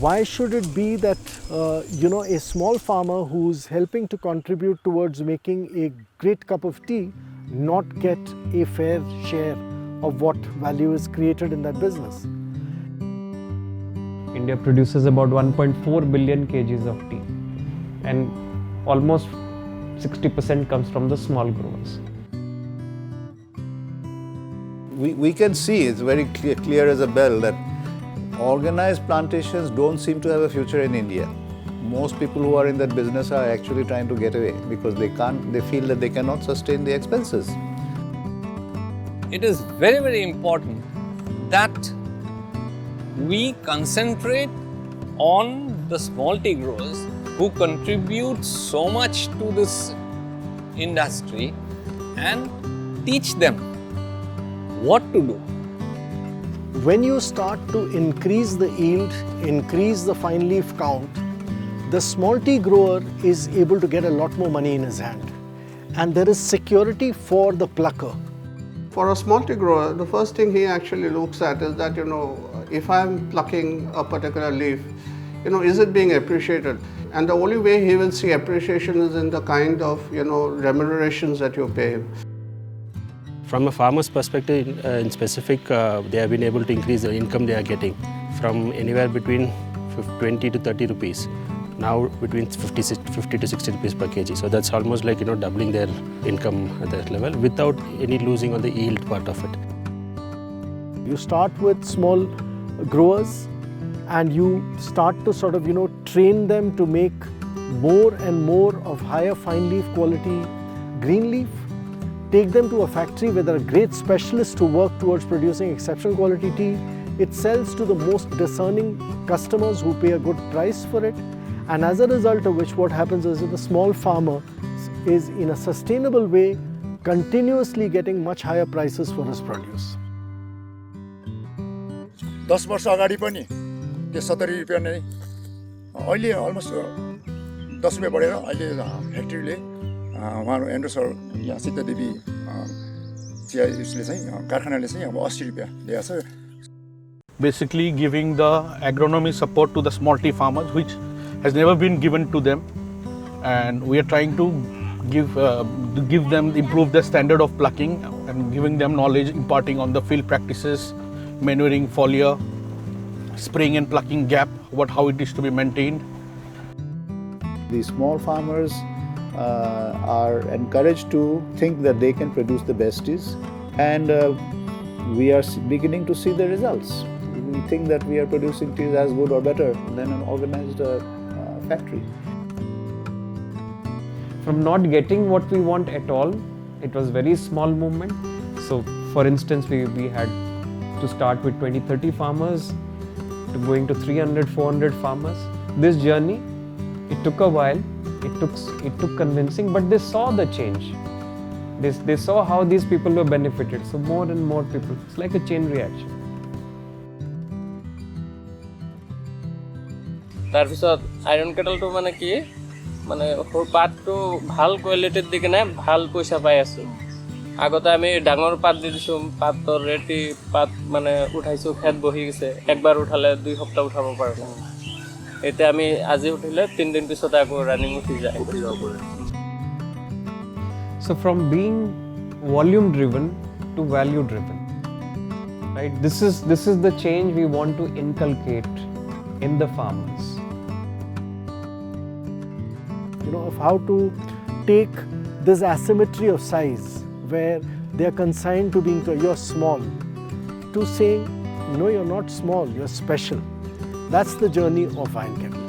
Why should it be that a small farmer who's helping to contribute towards making a great cup of tea not get a fair share of what value is created in that business? India produces about 1.4 billion kgs of tea, and almost 60% comes from the small growers. We can see, it's very clear as a bell, that organized plantations don't seem to have a future in India. Most people who are in that business are actually trying to get away because they feel that they cannot sustain the expenses. It is very, very important that we concentrate on the small tea growers who contribute so much to this industry and teach them what to do. When you start to increase the yield, increase the fine leaf count, the small tea grower is able to get a lot more money in his hand. And there is security for the plucker. For a small tea grower, the first thing he actually looks at is that, if I'm plucking a particular leaf, is it being appreciated? And the only way he will see appreciation is in the kind of, remunerations that you pay him. From a farmer's perspective, in specific, they have been able to increase the income they are getting from anywhere between 20 to 30 rupees. Now between 50 to 60 rupees per kg. So that's almost like doubling their income at that level without any losing on the yield part of it. You start with small growers and you start to sort of train them to make more and more of higher fine leaf quality green leaf. Take them to a factory where there are great specialists who work towards producing exceptional quality tea. It sells to the most discerning customers who pay a good price for it. And as a result of which, what happens is that the small farmer is in a sustainable way continuously getting much higher prices for his produce. 10 वर्ष अगाडि पनि त्यो 70 रुपैयाँ नै अहिले almost 10 रुपैयाँ बढेर अहिले फ्याक्ट्रीले उहाँहरु एन्ड्रो सर यहाँ सिद्धदेवी चिया उसले चाहिँ कारखानाले चाहिँ अब 80 रुपैयाँ दिएको छ. Basically giving the agronomy support to the small tea farmers, which has never been given to them, and we are trying to give them, improve the standard of plucking and giving them knowledge, imparting on the field practices, manuring foliar, spraying and plucking gap, how it is to be maintained. The small farmers are encouraged to think that they can produce the best teas, and we are beginning to see the results. We think that we are producing teas as good or better than an organized factory. From not getting what we want at all, it was very small movement. So for instance, we had to start with 20-30 farmers to going to 300-400 farmers. This journey, it took a while, it took convincing, but they saw the change. They saw how these people were benefited. So more and more people, it's like a chain reaction. তাৰপিছত iron কেটলটো মানে কি মানে পাতটো ভাল কোৱালিটিৰ দি কিনে ভাল পইচা পাই আছো. আগতে আমি ডাঙৰ পাত দি দিছো, পাতৰ ৰেটি পাত মানে উঠাইছো, খেত বহি গৈছে, একবাৰ উঠালে 2 সপ্তাহ উঠাব পাৰো. এতিয়া আমি আজি উঠিলে 3 দিন পিছত আকৌ ৰানিং উঠি যায়. So from being volume driven to value driven, right? This is the change we want to inculcate in the farmers. Of how to take this asymmetry of size where they are consigned to being you're small, to saying no, you're not small, you're special. That's the journey of Iron Kettle.